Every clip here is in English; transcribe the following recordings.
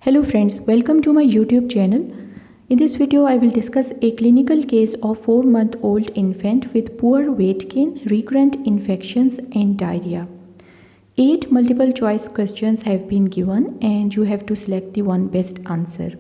Hello friends, welcome to my YouTube channel. In this video, I will discuss a clinical case of 4-month-old infant with poor weight gain, recurrent infections and diarrhea. 8 multiple choice questions have been given and you have to select the one best answer.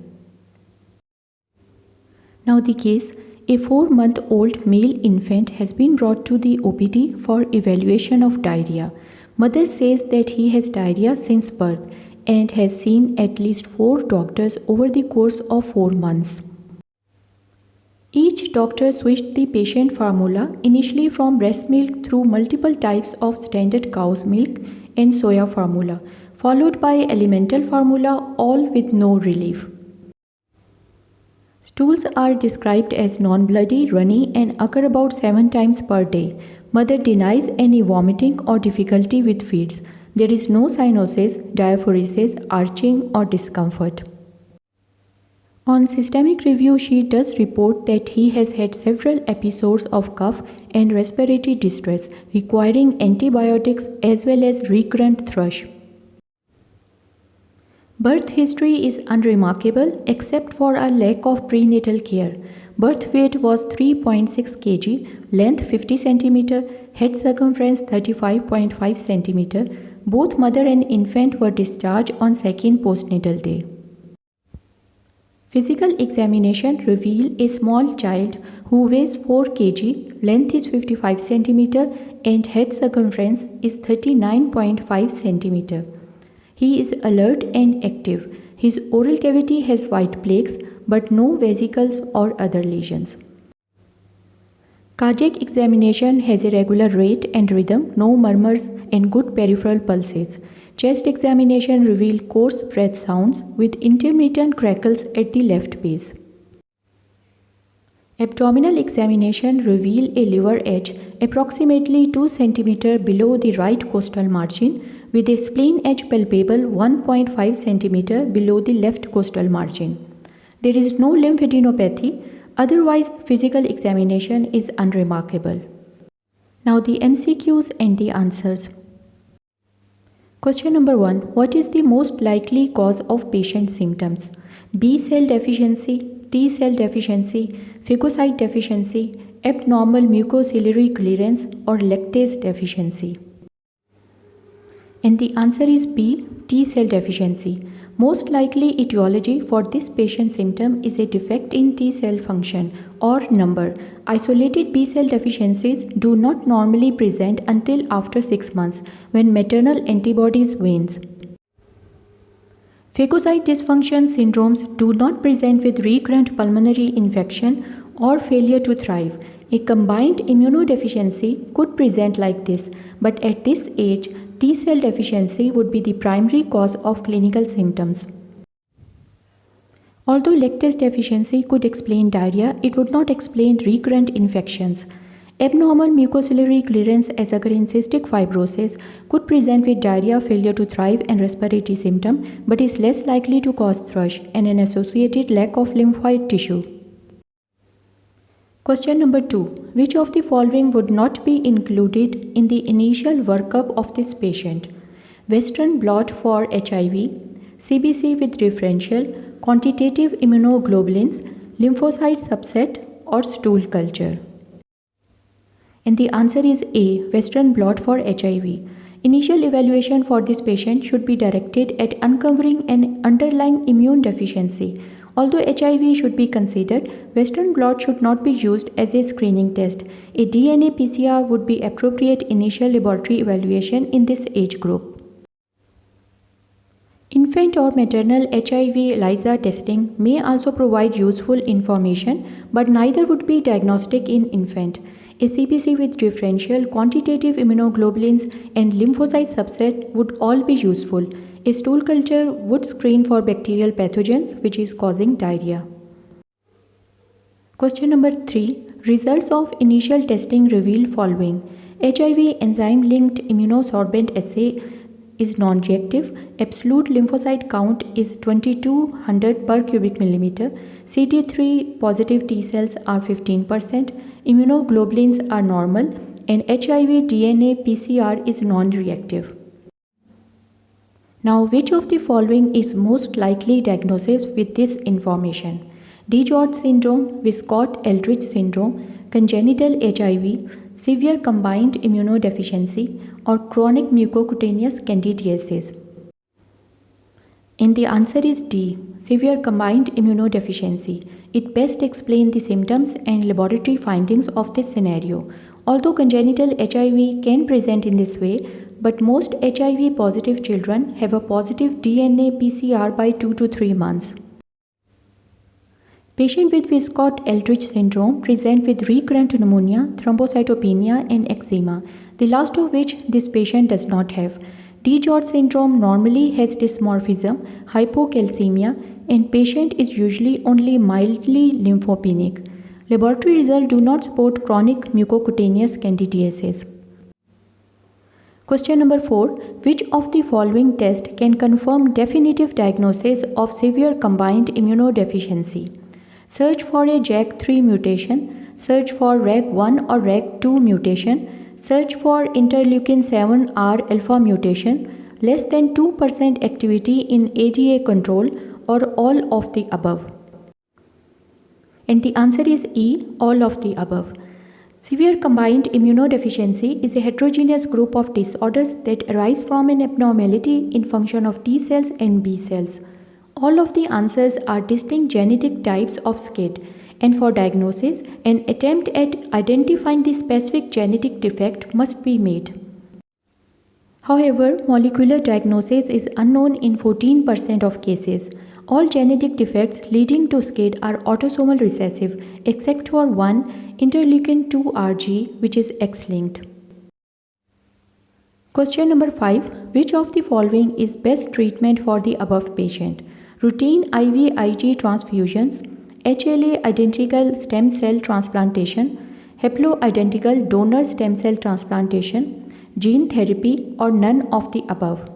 Now the case, a 4-month-old male infant has been brought to the OPD for evaluation of diarrhea. Mother says that he has diarrhea since birth and has seen at least 4 doctors over the course of 4 months. Each doctor switched the patient formula initially from breast milk through multiple types of standard cow's milk and soya formula, followed by elemental formula, all with no relief. Stools are described as non-bloody, runny and occur about 7 times per day. Mother denies any vomiting or difficulty with feeds. There is no cyanosis, diaphoresis, arching or discomfort. On systemic review, she does report that he has had several episodes of cough and respiratory distress requiring antibiotics as well as recurrent thrush. Birth history is unremarkable except for a lack of prenatal care. Birth weight was 3.6 kg, length 50 cm, head circumference 35.5 cm. Both mother and infant were discharged on second postnatal day. Physical examination revealed a small child who weighs 4 kg, length is 55 cm and head circumference is 39.5 cm. He is alert and active. His oral cavity has white plaques but no vesicles or other lesions. Cardiac examination has a regular rate and rhythm, no murmurs and good peripheral pulses. Chest examination revealed coarse breath sounds with intermittent crackles at the left base. Abdominal examination revealed a liver edge approximately 2 cm below the right costal margin with a spleen edge palpable 1.5 cm below the left costal margin. There is no lymphadenopathy, otherwise physical examination is unremarkable. Now the MCQs and the answers. Question number 1. What is the most likely cause of patient symptoms? B cell deficiency, T cell deficiency, phagocyte deficiency, abnormal mucociliary clearance or lactase deficiency? And the answer is B, T cell deficiency. Most likely etiology for this patient symptom is a defect in T cell function or number. Isolated B cell deficiencies do not normally present until after 6 months when maternal antibodies wanes. Phagocyte dysfunction syndromes do not present with recurrent pulmonary infection or failure to thrive. A combined immunodeficiency could present like this, but at this age, T cell deficiency would be the primary cause of clinical symptoms. Although lactase deficiency could explain diarrhea, it would not explain recurrent infections. Abnormal mucociliary clearance as occur in cystic fibrosis could present with diarrhea, failure to thrive and respiratory symptom, but is less likely to cause thrush and an associated lack of lymphoid tissue. Question number 2. Which of the following would not be included in the initial workup of this patient? Western blot for HIV, CBC with differential, quantitative immunoglobulins, lymphocyte subset or stool culture? And the answer is A, Western blot for HIV. Initial evaluation for this patient should be directed at uncovering an underlying immune deficiency. Although HIV should be considered, Western blot should not be used as a screening test. A DNA PCR would be appropriate initial laboratory evaluation in this age group. Infant or maternal HIV ELISA testing may also provide useful information, but neither would be diagnostic in infant. A CBC with differential, quantitative immunoglobulins and lymphocyte subset would all be useful. A stool culture would screen for bacterial pathogens which is causing diarrhea. Question number 3. Results of initial testing reveal following. HIV enzyme-linked immunosorbent assay is non-reactive. Absolute lymphocyte count is 2200 per cubic millimeter. CD3 positive T cells are 15%. Immunoglobulins are normal and HIV DNA PCR is non-reactive. Now, which of the following is most likely diagnosis with this information? DiGeorge syndrome, Wiskott-Eldridge syndrome, congenital HIV, severe combined immunodeficiency, or chronic mucocutaneous candidiasis? And the answer is D, severe combined immunodeficiency. It best explains the symptoms and laboratory findings of this scenario. Although congenital HIV can present in this way, but most HIV positive children have a positive DNA PCR by 2 to 3 months. Patients with Wiskott-Eldridge syndrome present with recurrent pneumonia, thrombocytopenia, and eczema, the last of which this patient does not have. DiGeorge syndrome normally has dysmorphism, hypocalcemia, and patient is usually only mildly lymphopenic. Laboratory results do not support chronic mucocutaneous candidiasis. Question number 4. Which of the following tests can confirm definitive diagnosis of severe combined immunodeficiency? Search for a JAK3 mutation, search for RAG1 or RAG2 mutation, search for interleukin-7R alpha mutation, less than 2% activity in ADA control, or all of the above. And the answer is E, all of the above. Severe combined immunodeficiency is a heterogeneous group of disorders that arise from an abnormality in function of T cells and B cells. All of the answers are distinct genetic types of SCID, and for diagnosis, an attempt at identifying the specific genetic defect must be made. However, molecular diagnosis is unknown in 14% of cases. All genetic defects leading to SCID are autosomal recessive, except for one, interleukin-2RG, which is X-linked. Question number 5. Which of the following is best treatment for the above patient? Routine IVIG transfusions, HLA identical stem cell transplantation, haploidentical donor stem cell transplantation, gene therapy, or none of the above.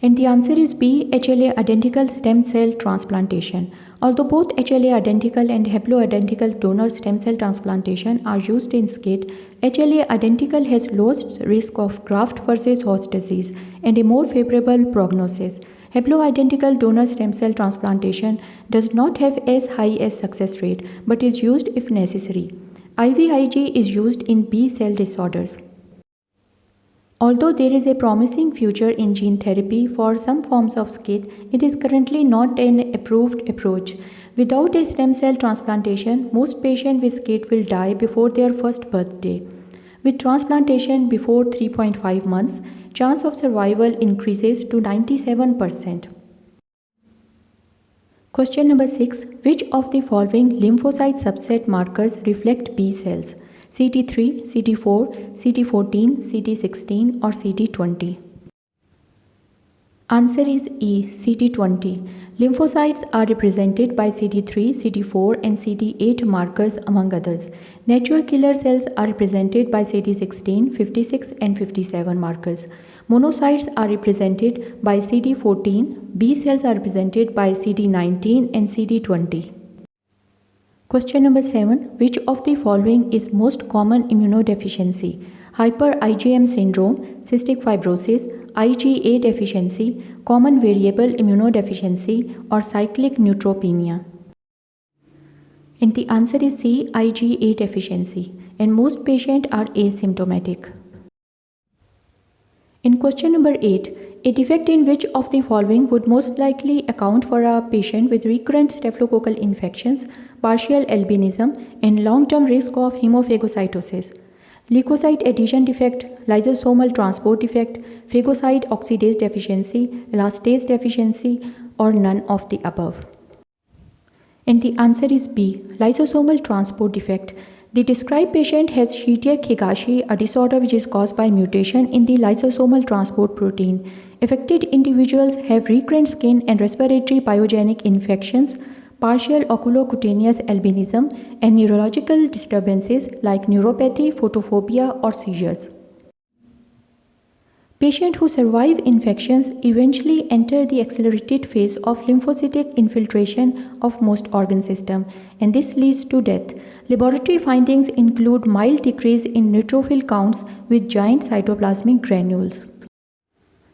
And the answer is B, HLA identical stem cell transplantation. Although both HLA identical and haploidentical donor stem cell transplantation are used in SCID, HLA identical has lowest risk of graft versus host disease and a more favorable prognosis. Haploidentical donor stem cell transplantation does not have as high a success rate but is used if necessary. IVIG is used in B cell disorders. Although there is a promising future in gene therapy for some forms of SCID, it is currently not an approved approach. Without a stem cell transplantation, most patients with SCID will die before their first birthday. With transplantation before 3.5 months, chance of survival increases to 97%. Question number 6. Which of the following lymphocyte subset markers reflect B cells? CD3, CD4, CD14, CD16, or CD20? Answer is E, CD20. Lymphocytes are represented by CD3, CD4, and CD8 markers among others. Natural killer cells are represented by CD16, 56, and 57 markers. Monocytes are represented by CD14, B cells are represented by CD19 and CD20. Question number 7. Which of the following is most common immunodeficiency? Hyper IgM syndrome, cystic fibrosis, IgA deficiency, common variable immunodeficiency, or cyclic neutropenia? And the answer is C, IgA deficiency, and most patients are asymptomatic. In question number 8, a defect in which of the following would most likely account for a patient with recurrent staphylococcal infections, partial albinism, and long-term risk of hemophagocytosis? Leukocyte adhesion defect, lysosomal transport defect, phagocyte oxidase deficiency, elastase deficiency, or none of the above? And the answer is B, lysosomal transport defect. The described patient has Shinya Higashi, a disorder which is caused by mutation in the lysosomal transport protein. Affected individuals have recurrent skin and respiratory pyogenic infections, partial oculocutaneous albinism, and neurological disturbances like neuropathy, photophobia, or seizures. Patients who survive infections eventually enter the accelerated phase of lymphocytic infiltration of most organ systems, and this leads to death. Laboratory findings include mild decrease in neutrophil counts with giant cytoplasmic granules.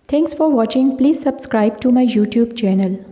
Thanks for watching. Please subscribe to my YouTube channel.